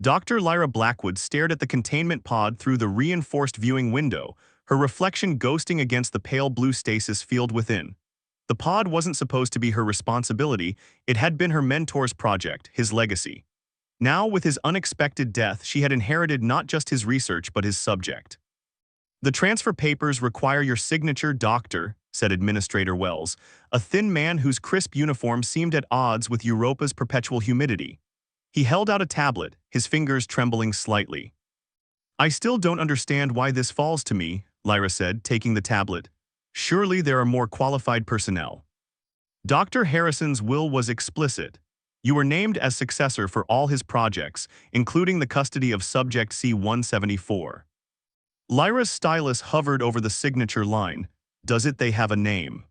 Dr. Lyra Blackwood stared at the containment pod through the reinforced viewing window, her reflection ghosting against the pale blue stasis field within. The pod wasn't supposed to be her responsibility, it had been her mentor's project, his legacy. Now, with his unexpected death, she had inherited not just his research but his subject. "The transfer papers require your signature, Doctor," said Administrator Wells, a thin man whose crisp uniform seemed at odds with Europa's perpetual humidity. He held out a tablet, his fingers trembling slightly. "I still don't understand why this falls to me," Lyra said, taking the tablet. "Surely there are more qualified personnel." Dr. Harrison's will was explicit. You were named as successor for all his projects, including the custody of Subject C-174. Lyra's stylus hovered over the signature line. Does it they have a name?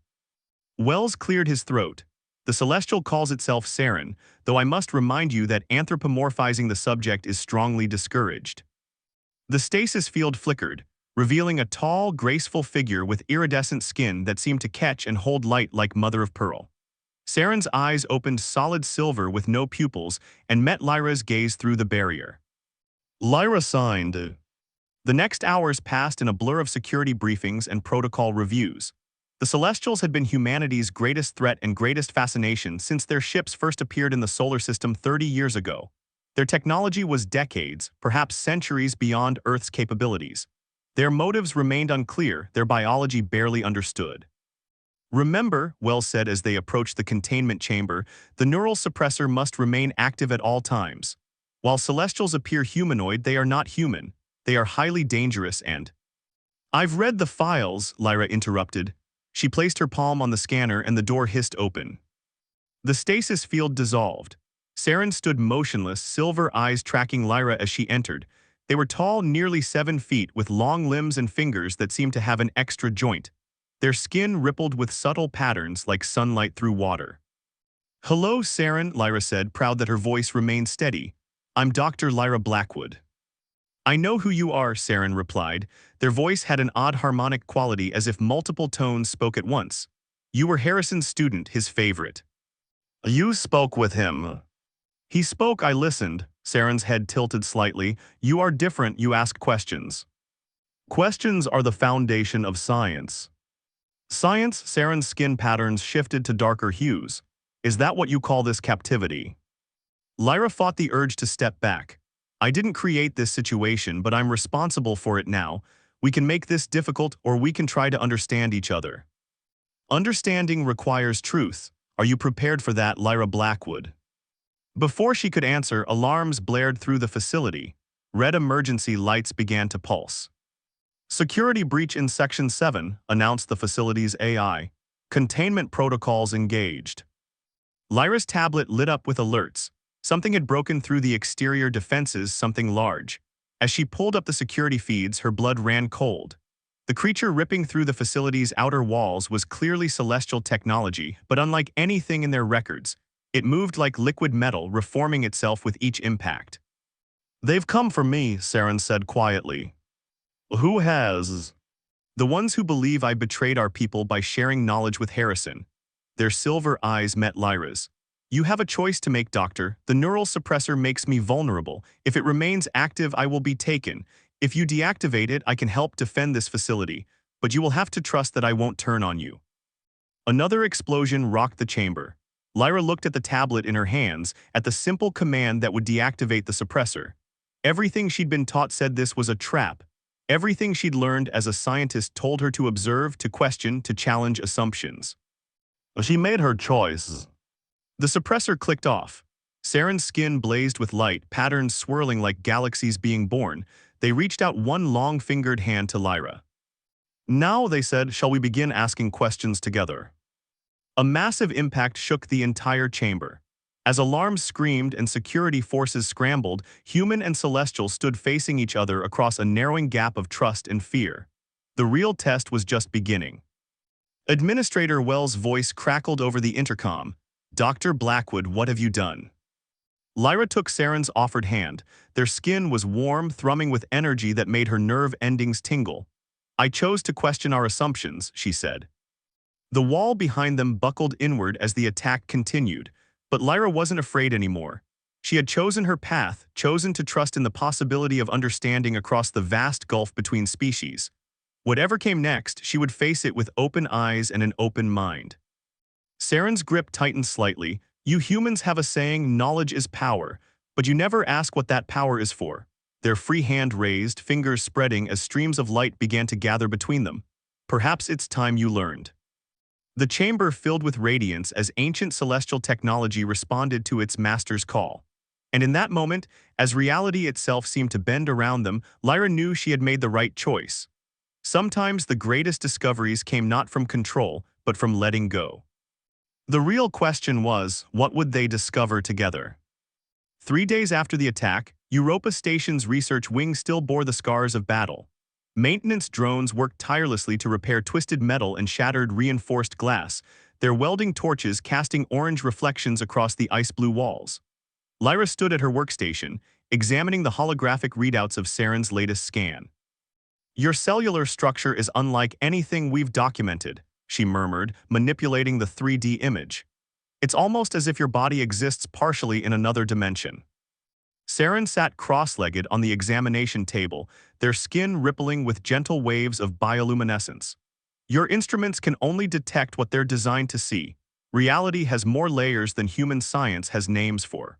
Wells cleared his throat. The Celestial calls itself Saren, though I must remind you that anthropomorphizing the subject is strongly discouraged. The stasis field flickered, revealing a tall, graceful figure with iridescent skin that seemed to catch and hold light like mother of pearl. Saren's eyes opened solid silver with no pupils and met Lyra's gaze through the barrier. Lyra signed. The next hours passed in a blur of security briefings and protocol reviews. The Celestials had been humanity's greatest threat and greatest fascination since their ships first appeared in the solar system 30 years ago. Their technology was decades, perhaps centuries beyond Earth's capabilities. Their motives remained unclear, their biology barely understood. "Remember," Wells said as they approached the containment chamber, "the neural suppressor must remain active at all times. While Celestials appear humanoid, they are not human. They are highly dangerous and—" "I've read the files," Lyra interrupted. She placed her palm on the scanner and the door hissed open. The stasis field dissolved. Saren stood motionless, silver eyes tracking Lyra as she entered. They were tall, nearly 7 feet, with long limbs and fingers that seemed to have an extra joint. Their skin rippled with subtle patterns like sunlight through water. "Hello, Saren," Lyra said, proud that her voice remained steady. "I'm Dr. Lyra Blackwood." "I know who you are," Saren replied. Their voice had an odd harmonic quality as if multiple tones spoke at once. "You were Harrison's student, his favorite." "You spoke with him." "He spoke, I listened." Saren's head tilted slightly. "You are different, you ask questions." "Questions are the foundation of science." "Science?" Saren's skin patterns shifted to darker hues. "Is that what you call this captivity?" Lyra fought the urge to step back. "I didn't create this situation, but I'm responsible for it now. We can make this difficult, or we can try to understand each other." "Understanding requires truth. Are you prepared for that, Lyra Blackwood?" Before she could answer, alarms blared through the facility. Red emergency lights began to pulse. "Security breach in Section 7, announced the facility's AI. "Containment protocols engaged." Lyra's tablet lit up with alerts. Something had broken through the exterior defenses, something large. As she pulled up the security feeds, her blood ran cold. The creature ripping through the facility's outer walls was clearly celestial technology, but unlike anything in their records, it moved like liquid metal, reforming itself with each impact. "They've come for me," Saren said quietly. "Who has?" "The ones who believe I betrayed our people by sharing knowledge with Harrison." Their silver eyes met Lyra's. "You have a choice to make, Doctor. The neural suppressor makes me vulnerable. If it remains active, I will be taken. If you deactivate it, I can help defend this facility, but you will have to trust that I won't turn on you." Another explosion rocked the chamber. Lyra looked at the tablet in her hands, at the simple command that would deactivate the suppressor. Everything she'd been taught said this was a trap. Everything she'd learned as a scientist told her to observe, to question, to challenge assumptions. She made her choice. The suppressor clicked off. Saren's skin blazed with light, patterns swirling like galaxies being born. They reached out one long-fingered hand to Lyra. "Now," they said, "shall we begin asking questions together?" A massive impact shook the entire chamber. As alarms screamed and security forces scrambled, human and celestial stood facing each other across a narrowing gap of trust and fear. The real test was just beginning. Administrator Wells' voice crackled over the intercom. "Dr. Blackwood, what have you done?" Lyra took Saren's offered hand. Their skin was warm, thrumming with energy that made her nerve endings tingle. "I chose to question our assumptions," she said. The wall behind them buckled inward as the attack continued, but Lyra wasn't afraid anymore. She had chosen her path, chosen to trust in the possibility of understanding across the vast gulf between species. Whatever came next, she would face it with open eyes and an open mind. Saren's grip tightened slightly. You humans have a saying, knowledge is power, but you never ask what that power is for. Their free hand raised, fingers spreading as streams of light began to gather between them. Perhaps it's time you learned. The chamber filled with radiance as ancient celestial technology responded to its master's call. And in that moment, as reality itself seemed to bend around them, Lyra knew she had made the right choice. Sometimes the greatest discoveries came not from control, but from letting go. The real question was, what would they discover together? 3 days after the attack, Europa Station's research wing still bore the scars of battle. Maintenance drones worked tirelessly to repair twisted metal and shattered reinforced glass, their welding torches casting orange reflections across the ice-blue walls. Lyra stood at her workstation, examining the holographic readouts of Saren's latest scan. Your cellular structure is unlike anything we've documented, she murmured, manipulating the 3D image. It's almost as if your body exists partially in another dimension. Saren sat cross-legged on the examination table, their skin rippling with gentle waves of bioluminescence. Your instruments can only detect what they're designed to see. Reality has more layers than human science has names for.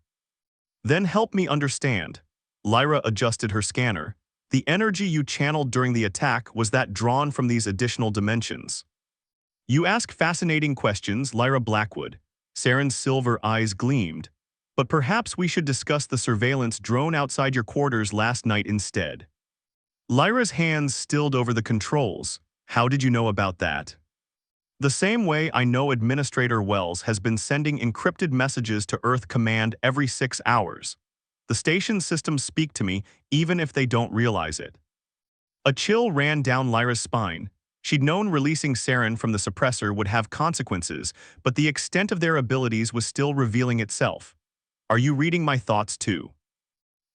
Then help me understand. Lyra adjusted her scanner. The energy you channeled during the attack was that drawn from these additional dimensions. You ask fascinating questions, Lyra Blackwood. Saren's silver eyes gleamed. But perhaps we should discuss the surveillance drone outside your quarters last night instead. Lyra's hands stilled over the controls. How did you know about that? The same way I know Administrator Wells has been sending encrypted messages to Earth Command every 6 hours. The station's systems speak to me, even if they don't realize it. A chill ran down Lyra's spine. She'd known releasing Saren from the suppressor would have consequences, but the extent of their abilities was still revealing itself. Are you reading my thoughts too?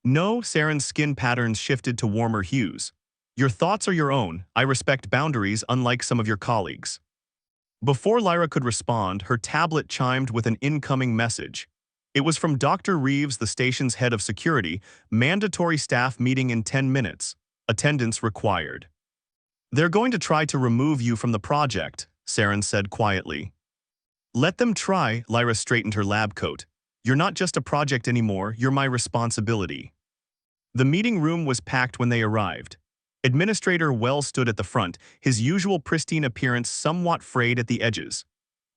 No, Saren's skin patterns shifted to warmer hues. Your thoughts are your own. I respect boundaries, unlike some of your colleagues. Before Lyra could respond, her tablet chimed with an incoming message. It was from Dr. Reeves, the station's head of security. Mandatory staff meeting in 10 minutes. Attendance required. They're going to try to remove you from the project, Saren said quietly. Let them try, Lyra straightened her lab coat. You're not just a project anymore, you're my responsibility. The meeting room was packed when they arrived. Administrator Wells stood at the front, his usual pristine appearance somewhat frayed at the edges.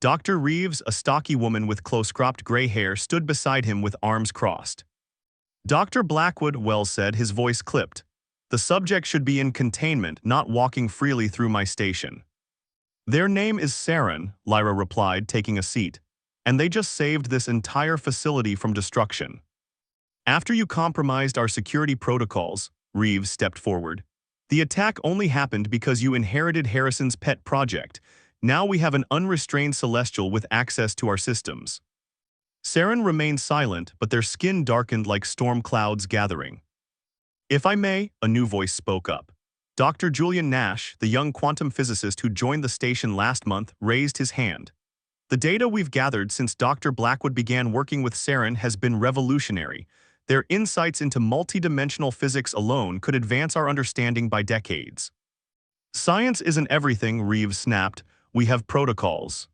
Dr. Reeves, a stocky woman with close-cropped gray hair, stood beside him with arms crossed. Dr. Blackwood, Wells said, his voice clipped. The subject should be in containment, not walking freely through my station. Their name is Saren, Lyra replied, taking a seat. And they just saved this entire facility from destruction. After you compromised our security protocols, Reeves stepped forward. The attack only happened because you inherited Harrison's pet project. Now we have an unrestrained celestial with access to our systems. Saren remained silent, but their skin darkened like storm clouds gathering. If I may, a new voice spoke up. Dr. Julian Nash, the young quantum physicist who joined the station last month, raised his hand. The data we've gathered since Dr. Blackwood began working with Saren has been revolutionary. Their insights into multidimensional physics alone could advance our understanding by decades. Science isn't everything, Reeves snapped. We have protocols.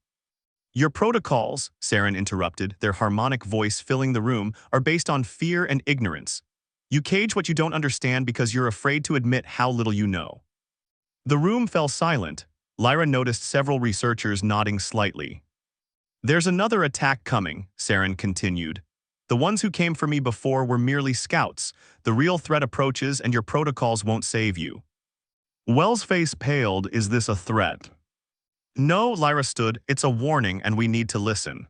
Your protocols, Saren interrupted, their harmonic voice filling the room, are based on fear and ignorance. You cage what you don't understand because you're afraid to admit how little you know. The room fell silent. Lyra noticed several researchers nodding slightly. There's another attack coming, Saren continued. The ones who came for me before were merely scouts. The real threat approaches and your protocols won't save you. Wells' face paled. Is this a threat? No, Lyra stood. It's a warning and we need to listen.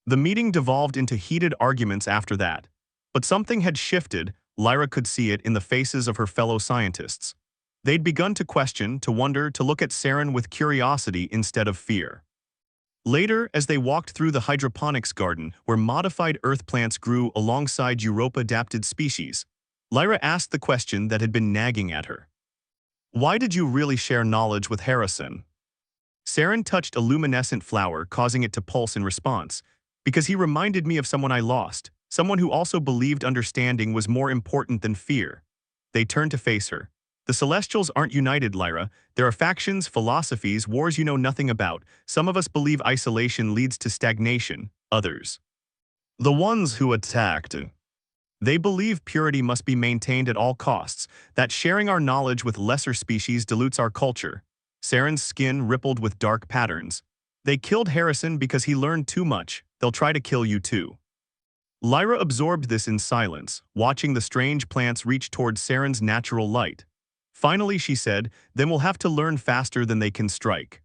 The meeting devolved into heated arguments after that. But something had shifted. Lyra could see it in the faces of her fellow scientists. They'd begun to question, to wonder, to look at Saren with curiosity instead of fear. Later, as they walked through the hydroponics garden, where modified earth plants grew alongside Europa-adapted species, Lyra asked the question that had been nagging at her. Why did you really share knowledge with Harrison? Saren touched a luminescent flower, causing it to pulse in response. Because he reminded me of someone I lost, someone who also believed understanding was more important than fear. They turned to face her. The Celestials aren't united, Lyra. There are factions, philosophies, wars you know nothing about. Some of us believe isolation leads to stagnation, others. The ones who attacked. They believe purity must be maintained at all costs, that sharing our knowledge with lesser species dilutes our culture. Saren's skin rippled with dark patterns. They killed Harrison because he learned too much. They'll try to kill you too. Lyra absorbed this in silence, watching the strange plants reach toward Saren's natural light. Finally, she said, then we'll have to learn faster than they can strike.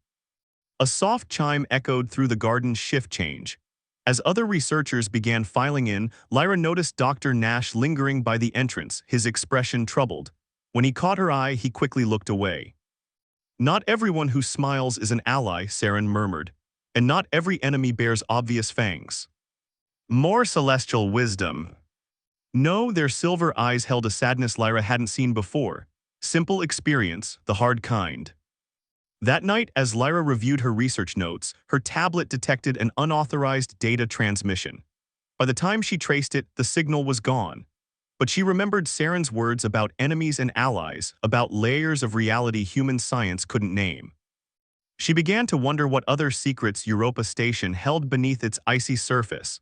A soft chime echoed through the garden's shift change. As other researchers began filing in, Lyra noticed Dr. Nash lingering by the entrance, his expression troubled. When he caught her eye, he quickly looked away. Not everyone who smiles is an ally, Saren murmured. And not every enemy bears obvious fangs. More celestial wisdom. No, their silver eyes held a sadness Lyra hadn't seen before. Simple experience, the hard kind. That night, as Lyra reviewed her research notes, her tablet detected an unauthorized data transmission. By the time she traced it, the signal was gone. But she remembered Saren's words about enemies and allies, about layers of reality human science couldn't name. She began to wonder what other secrets Europa Station held beneath its icy surface.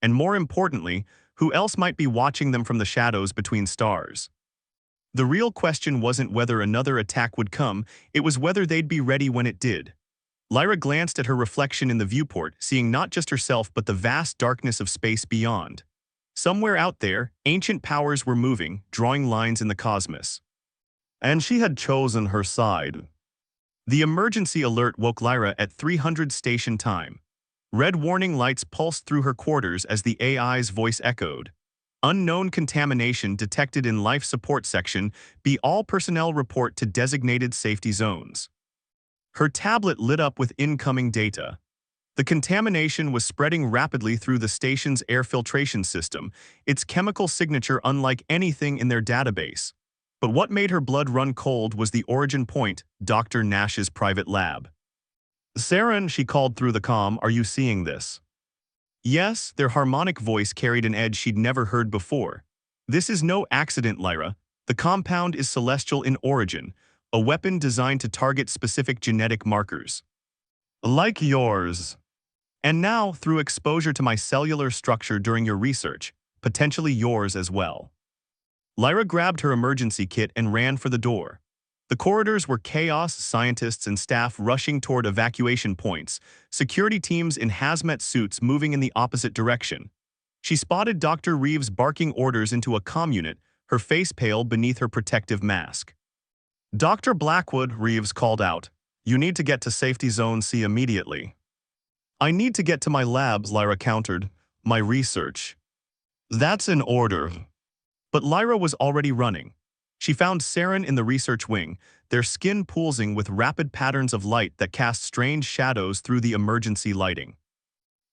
And more importantly, who else might be watching them from the shadows between stars. The real question wasn't whether another attack would come, it was whether they'd be ready when it did. Lyra glanced at her reflection in the viewport, seeing not just herself but the vast darkness of space beyond. Somewhere out there, ancient powers were moving, drawing lines in the cosmos. And she had chosen her side. The emergency alert woke Lyra at 300 station time. Red warning lights pulsed through her quarters as the AI's voice echoed. Unknown contamination detected in life support section. Be all personnel report to designated safety zones. Her tablet lit up with incoming data. The contamination was spreading rapidly through the station's air filtration system, its chemical signature unlike anything in their database. But what made her blood run cold was the origin point, Dr. Nash's private lab. Saren, she called through the comm, are you seeing this? Yes, their harmonic voice carried an edge she'd never heard before. This is no accident, Lyra. The compound is celestial in origin, a weapon designed to target specific genetic markers. Like yours. And now, through exposure to my cellular structure during your research, potentially yours as well. Lyra grabbed her emergency kit and ran for the door. The corridors were chaos, scientists and staff rushing toward evacuation points, security teams in hazmat suits moving in the opposite direction. She spotted Dr. Reeves barking orders into a comm unit, her face pale beneath her protective mask. Dr. Blackwood, Reeves called out, you need to get to Safety Zone C immediately. I need to get to my labs, Lyra countered. My research. That's in order. But Lyra was already running. She found Saren in the research wing, their skin pulsing with rapid patterns of light that cast strange shadows through the emergency lighting.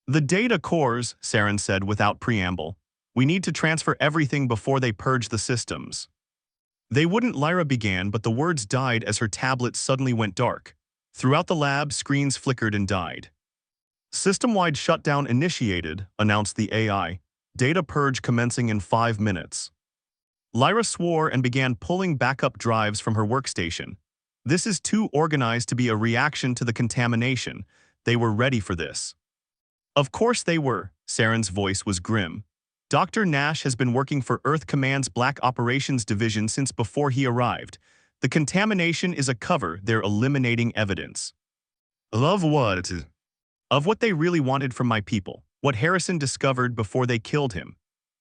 The data cores, Saren said without preamble. We need to transfer everything before they purge the systems. They wouldn't, Lyra began, but the words died as her tablet suddenly went dark. Throughout the lab, screens flickered and died. System-wide shutdown initiated, announced the AI. Data purge commencing in 5 minutes. Lyra swore and began pulling backup drives from her workstation. This is too organized to be a reaction to the contamination. They were ready for this. Of course they were, Saren's voice was grim. Dr. Nash has been working for Earth Command's Black Operations Division since before he arrived. The contamination is a cover, they're eliminating evidence. Of what? Of what they really wanted from my people, what Harrison discovered before they killed him.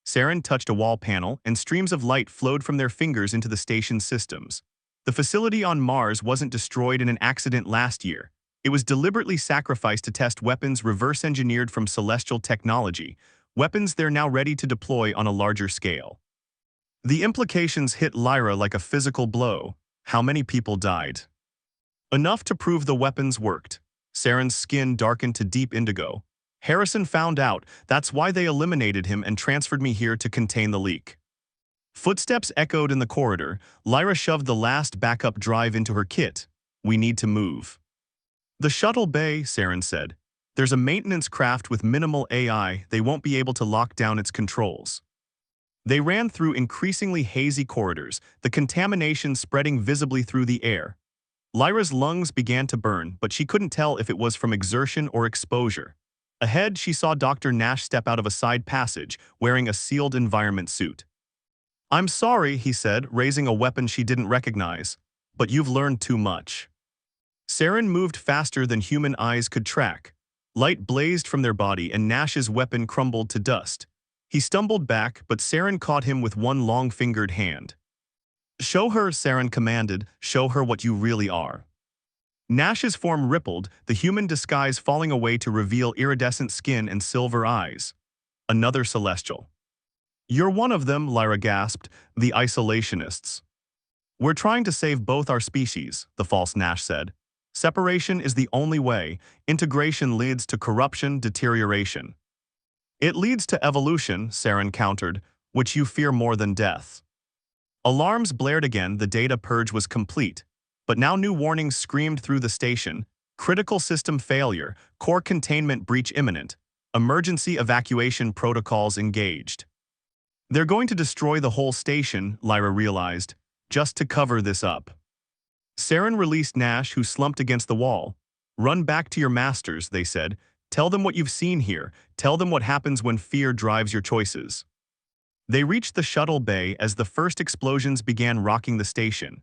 Saren touched a wall panel, and streams of light flowed from their fingers into the station's systems. The facility on Mars wasn't destroyed in an accident last year. It was deliberately sacrificed to test weapons reverse-engineered from celestial technology, weapons they're now ready to deploy on a larger scale. The implications hit Lyra like a physical blow. How many people died? Enough to prove the weapons worked. Saren's skin darkened to deep indigo. Harrison found out, that's why they eliminated him and transferred me here to contain the leak. Footsteps echoed in the corridor. Lyra shoved the last backup drive into her kit. We need to move. The shuttle bay, Saren said. There's a maintenance craft with minimal AI, they won't be able to lock down its controls. They ran through increasingly hazy corridors, the contamination spreading visibly through the air. Lyra's lungs began to burn, but she couldn't tell if it was from exertion or exposure. Ahead, she saw Dr. Nash step out of a side passage, wearing a sealed environment suit. "I'm sorry," he said, raising a weapon she didn't recognize, "but you've learned too much." Saren moved faster than human eyes could track. Light blazed from their body and Nash's weapon crumbled to dust. He stumbled back, but Saren caught him with one long-fingered hand. "Show her," Saren commanded, "show her what you really are." Nash's form rippled, the human disguise falling away to reveal iridescent skin and silver eyes. Another celestial. "You're one of them," Lyra gasped, "the isolationists." "We're trying to save both our species," the false Nash said. "Separation is the only way. Integration leads to corruption, deterioration." "It leads to evolution," Saren countered, "which you fear more than death." Alarms blared again, the data purge was complete. But now new warnings screamed through the station. Critical system failure, core containment breach imminent, emergency evacuation protocols engaged. "They're going to destroy the whole station," Lyra realized, "just to cover this up." Saren released Nash, who slumped against the wall. "Run back to your masters," they said. "Tell them what you've seen here. Tell them what happens when fear drives your choices." They reached the shuttle bay as the first explosions began rocking the station.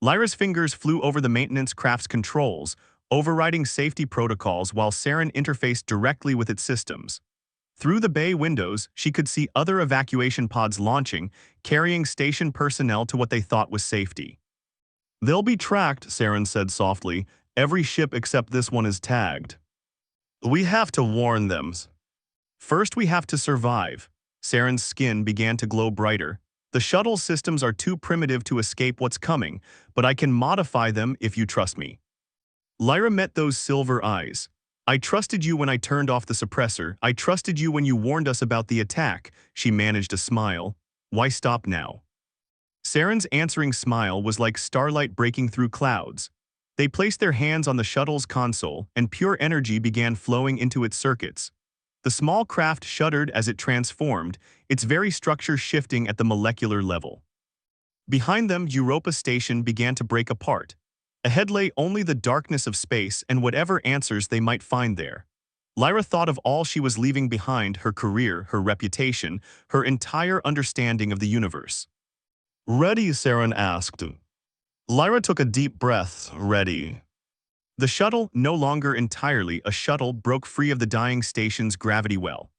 Lyra's fingers flew over the maintenance craft's controls, overriding safety protocols while Saren interfaced directly with its systems. Through the bay windows, she could see other evacuation pods launching, carrying station personnel to what they thought was safety. "They'll be tracked," Saren said softly. "Every ship except this one is tagged. We have to warn them. First we have to survive." Saren's skin began to glow brighter. "The shuttle systems are too primitive to escape what's coming, but I can modify them if you trust me." Lyra met those silver eyes. "I trusted you when I turned off the suppressor. I trusted you when you warned us about the attack." She managed a smile. "Why stop now?" Saren's answering smile was like starlight breaking through clouds. They placed their hands on the shuttle's console, and pure energy began flowing into its circuits. The small craft shuddered as it transformed, its very structure shifting at the molecular level. Behind them, Europa Station began to break apart. Ahead lay only the darkness of space and whatever answers they might find there. Lyra thought of all she was leaving behind: her career, her reputation, her entire understanding of the universe. "Ready?" Saren asked. Lyra took a deep breath. "Ready." The shuttle, no longer entirely a shuttle, broke free of the dying station's gravity well.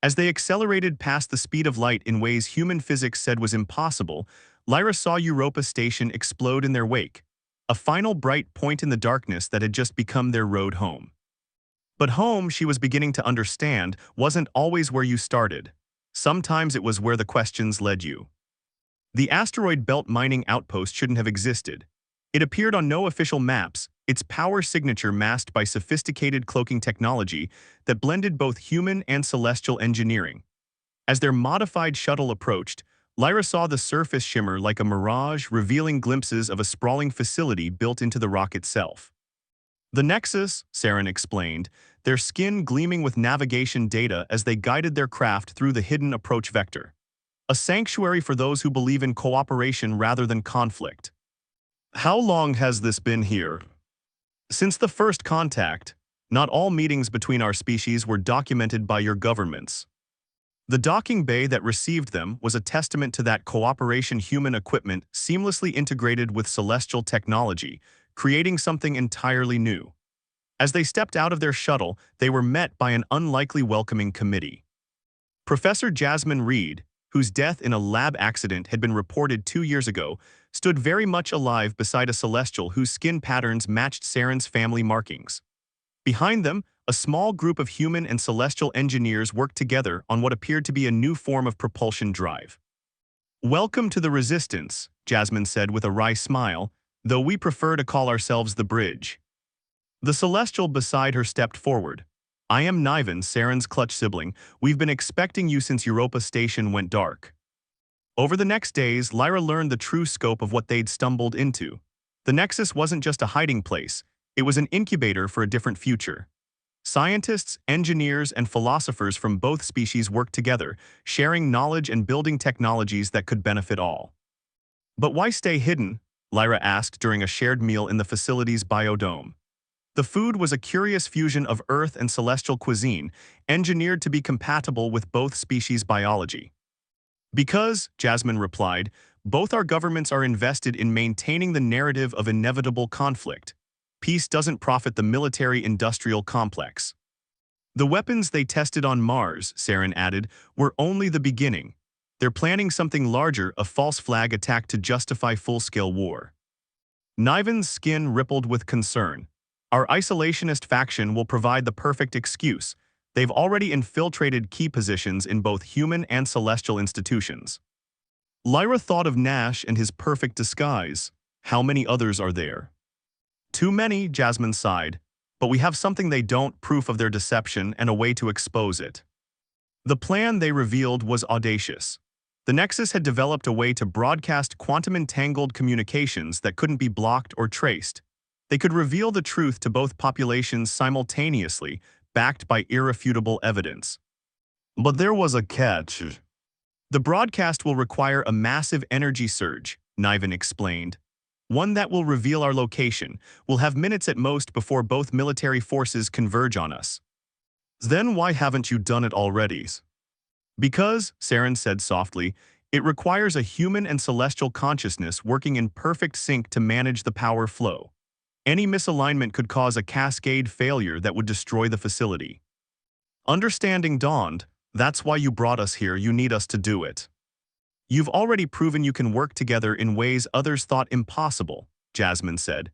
As they accelerated past the speed of light in ways human physics said was impossible, Lyra saw Europa Station explode in their wake, a final bright point in the darkness that had just become their road home. But home, she was beginning to understand, wasn't always where you started. Sometimes it was where the questions led you. The asteroid belt mining outpost shouldn't have existed. It appeared on no official maps, its power signature masked by sophisticated cloaking technology that blended both human and celestial engineering. As their modified shuttle approached, Lyra saw the surface shimmer like a mirage, revealing glimpses of a sprawling facility built into the rock itself. "The Nexus," Saren explained, their skin gleaming with navigation data as they guided their craft through the hidden approach vector. "A sanctuary for those who believe in cooperation rather than conflict." "How long has this been here?" "Since the first contact. Not all meetings between our species were documented by your governments." The docking bay that received them was a testament to that cooperation: human equipment seamlessly integrated with celestial technology, creating something entirely new. As they stepped out of their shuttle, they were met by an unlikely welcoming committee. Professor Jasmine Reed, whose death in a lab accident had been reported 2 years ago, stood very much alive beside a celestial whose skin patterns matched Saren's family markings. Behind them, a small group of human and celestial engineers worked together on what appeared to be a new form of propulsion drive. "Welcome to the Resistance," Jasmine said with a wry smile, "though we prefer to call ourselves the Bridge." The celestial beside her stepped forward. "I am Niven, Saren's clutch sibling. We've been expecting you since Europa Station went dark." Over the next days, Lyra learned the true scope of what they'd stumbled into. The Nexus wasn't just a hiding place, it was an incubator for a different future. Scientists, engineers, and philosophers from both species worked together, sharing knowledge and building technologies that could benefit all. But why stay hidden? Lyra asked during a shared meal in the facility's biodome. The food was a curious fusion of Earth and celestial cuisine, engineered to be compatible with both species' biology. Because, Jasmine replied, both our governments are invested in maintaining the narrative of inevitable conflict. Peace doesn't profit the military-industrial complex. The weapons they tested on Mars, Saren added, were only the beginning. They're planning something larger, a false flag attack to justify full-scale war. Niven's skin rippled with concern. Our isolationist faction will provide the perfect excuse. They've already infiltrated key positions in both human and celestial institutions. Lyra thought of Nash and his perfect disguise. How many others are there? Too many, Jasmine sighed. But we have something they don't, proof of their deception and a way to expose it. The plan they revealed was audacious. The Nexus had developed a way to broadcast quantum-entangled communications that couldn't be blocked or traced. They could reveal the truth to both populations simultaneously, backed by irrefutable evidence. But there was a catch. The broadcast will require a massive energy surge, Niven explained. One that will reveal our location. We'll have minutes at most before both military forces converge on us. Then why haven't you done it already? Because, Saren said softly, it requires a human and celestial consciousness working in perfect sync to manage the power flow. Any misalignment could cause a cascade failure that would destroy the facility. Understanding dawned. That's why you brought us here. You need us to do it. You've already proven you can work together in ways others thought impossible, Jasmine said.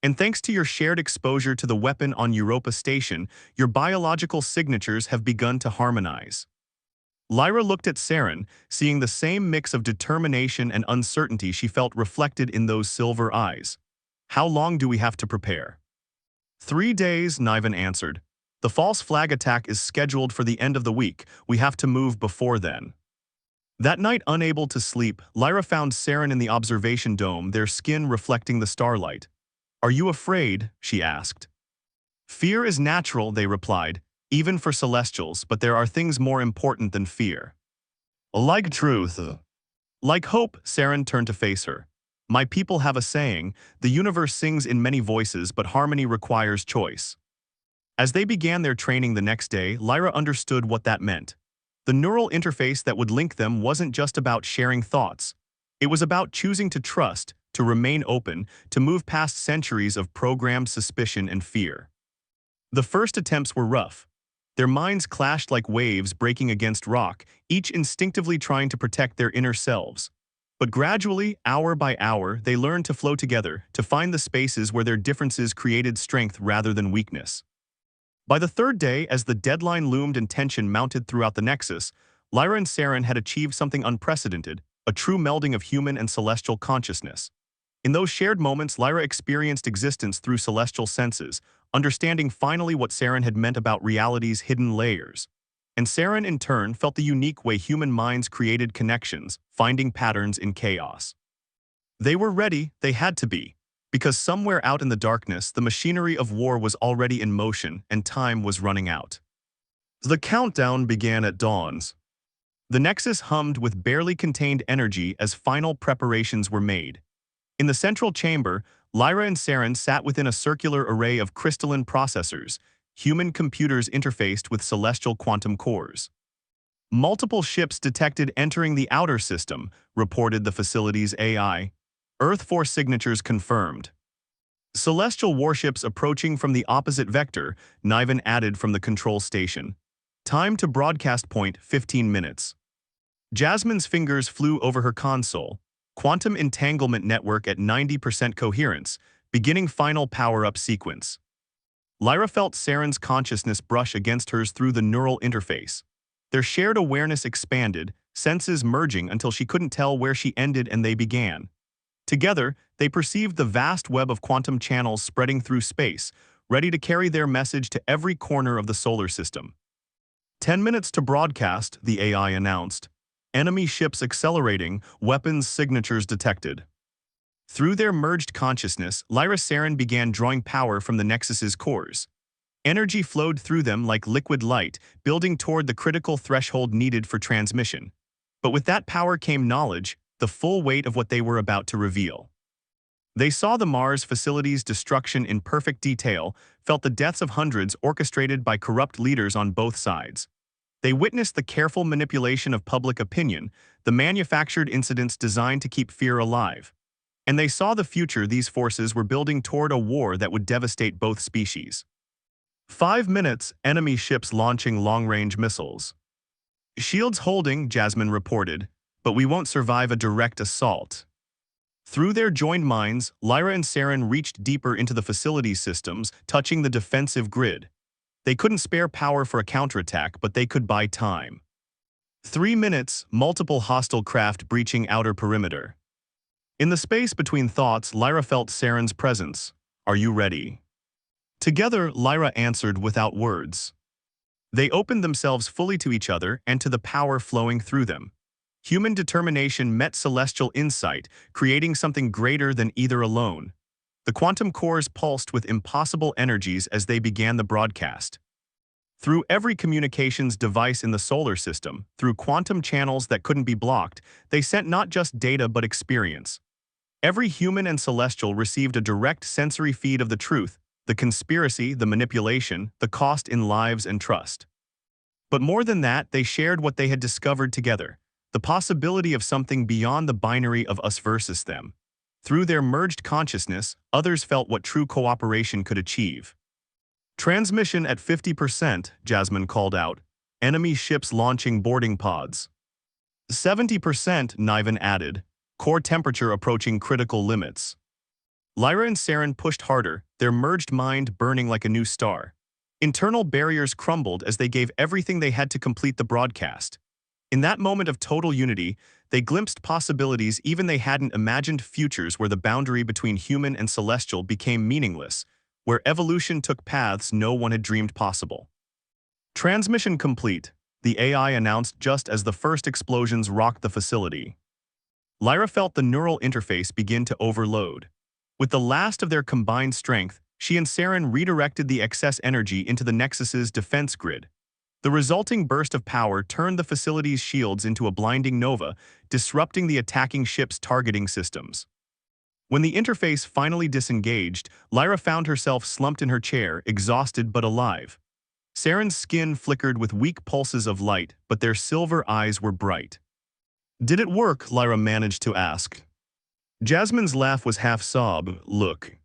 And thanks to your shared exposure to the weapon on Europa Station, your biological signatures have begun to harmonize. Lyra looked at Saren, seeing the same mix of determination and uncertainty she felt reflected in those silver eyes. How long do we have to prepare? 3 days, Niven answered. The false flag attack is scheduled for the end of the week. We have to move before then. That night, unable to sleep, Lyra found Saren in the observation dome, their skin reflecting the starlight. Are you afraid? She asked. Fear is natural, they replied, even for Celestials, but there are things more important than fear. Like truth. Like hope, Saren turned to face her. My people have a saying, the universe sings in many voices, but harmony requires choice. As they began their training the next day, Lyra understood what that meant. The neural interface that would link them wasn't just about sharing thoughts. It was about choosing to trust, to remain open, to move past centuries of programmed suspicion and fear. The first attempts were rough. Their minds clashed like waves breaking against rock, each instinctively trying to protect their inner selves. But gradually, hour by hour, they learned to flow together, to find the spaces where their differences created strength rather than weakness. By the third day, as the deadline loomed and tension mounted throughout the Nexus, Lyra and Saren had achieved something unprecedented, a true melding of human and celestial consciousness. In those shared moments, Lyra experienced existence through celestial senses, understanding finally what Saren had meant about reality's hidden layers. And Saren, in turn, felt the unique way human minds created connections, finding patterns in chaos. They were ready, they had to be. Because somewhere out in the darkness, the machinery of war was already in motion and time was running out. The countdown began at dawn. The Nexus hummed with barely contained energy as final preparations were made. In the central chamber, Lyra and Saren sat within a circular array of crystalline processors, human computers interfaced with celestial quantum cores. Multiple ships detected entering the outer system, reported the facility's AI. Earth force signatures confirmed. Celestial warships approaching from the opposite vector, Niven added from the control station. Time to broadcast point, 15 minutes. Jasmine's fingers flew over her console. Quantum entanglement network at 90% coherence, beginning final power-up sequence. Lyra felt Saren's consciousness brush against hers through the neural interface. Their shared awareness expanded, senses merging until she couldn't tell where she ended and they began. Together, they perceived the vast web of quantum channels spreading through space, ready to carry their message to every corner of the solar system. 10 minutes to broadcast, the AI announced. Enemy ships accelerating, weapons signatures detected. Through their merged consciousness, Lyra Saren began drawing power from the Nexus's cores. Energy flowed through them like liquid light, building toward the critical threshold needed for transmission. But with that power came knowledge, the full weight of what they were about to reveal. They saw the Mars facility's destruction in perfect detail, felt the deaths of hundreds orchestrated by corrupt leaders on both sides. They witnessed the careful manipulation of public opinion, the manufactured incidents designed to keep fear alive. And they saw the future these forces were building toward a war that would devastate both species. 5 minutes, enemy ships launching long-range missiles. Shields holding, Jasmine reported, but we won't survive a direct assault. Through their joined minds, Lyra and Saren reached deeper into the facility's systems, touching the defensive grid. They couldn't spare power for a counterattack, but they could buy time. 3 minutes, multiple hostile craft breaching outer perimeter. In the space between thoughts, Lyra felt Saren's presence. Are you ready? Together, Lyra answered without words. They opened themselves fully to each other and to the power flowing through them. Human determination met celestial insight, creating something greater than either alone. The quantum cores pulsed with impossible energies as they began the broadcast. Through every communications device in the solar system, through quantum channels that couldn't be blocked, they sent not just data but experience. Every human and celestial received a direct sensory feed of the truth, the conspiracy, the manipulation, the cost in lives and trust. But more than that, they shared what they had discovered together, the possibility of something beyond the binary of us versus them. Through their merged consciousness, others felt what true cooperation could achieve. Transmission at 50%, Jasmine called out. Enemy ships launching boarding pods. 70%, Niven added. Core temperature approaching critical limits. Lyra and Saren pushed harder, their merged mind burning like a new star. Internal barriers crumbled as they gave everything they had to complete the broadcast. In that moment of total unity, they glimpsed possibilities even they hadn't imagined, futures where the boundary between human and celestial became meaningless, where evolution took paths no one had dreamed possible. Transmission complete, the AI announced just as the first explosions rocked the facility. Lyra felt the neural interface begin to overload. With the last of their combined strength, she and Saren redirected the excess energy into the Nexus's defense grid. The resulting burst of power turned the facility's shields into a blinding nova, disrupting the attacking ship's targeting systems. When the interface finally disengaged, Lyra found herself slumped in her chair, exhausted but alive. Saren's skin flickered with weak pulses of light, but their silver eyes were bright. Did it work? Lyra managed to ask. Jasmine's laugh was half sob. Look.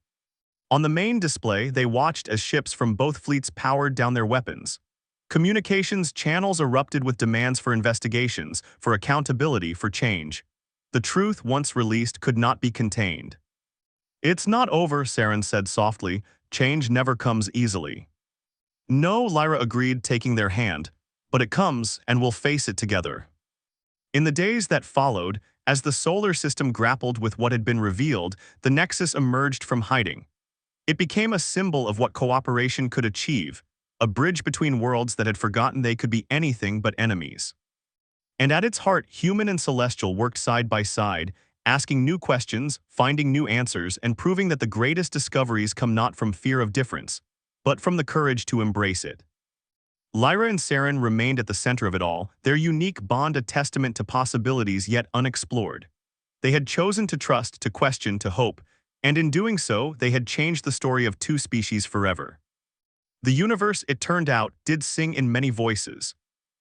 On the main display, they watched as ships from both fleets powered down their weapons. Communications channels erupted with demands for investigations, for accountability, for change. The truth, once released, could not be contained. It's not over, Saren said softly. Change never comes easily. No, Lyra agreed, taking their hand. But it comes, and we'll face it together. In the days that followed, as the solar system grappled with what had been revealed, the Nexus emerged from hiding. It became a symbol of what cooperation could achieve, a bridge between worlds that had forgotten they could be anything but enemies. And at its heart, human and celestial worked side by side, asking new questions, finding new answers, and proving that the greatest discoveries come not from fear of difference, but from the courage to embrace it. Lyra and Saren remained at the center of it all, their unique bond a testament to possibilities yet unexplored. They had chosen to trust, to question, to hope, and in doing so, they had changed the story of two species forever. The universe, it turned out, did sing in many voices.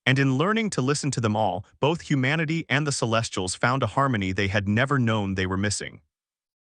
And in learning to listen to them all, both humanity and the Celestials found a harmony they had never known they were missing.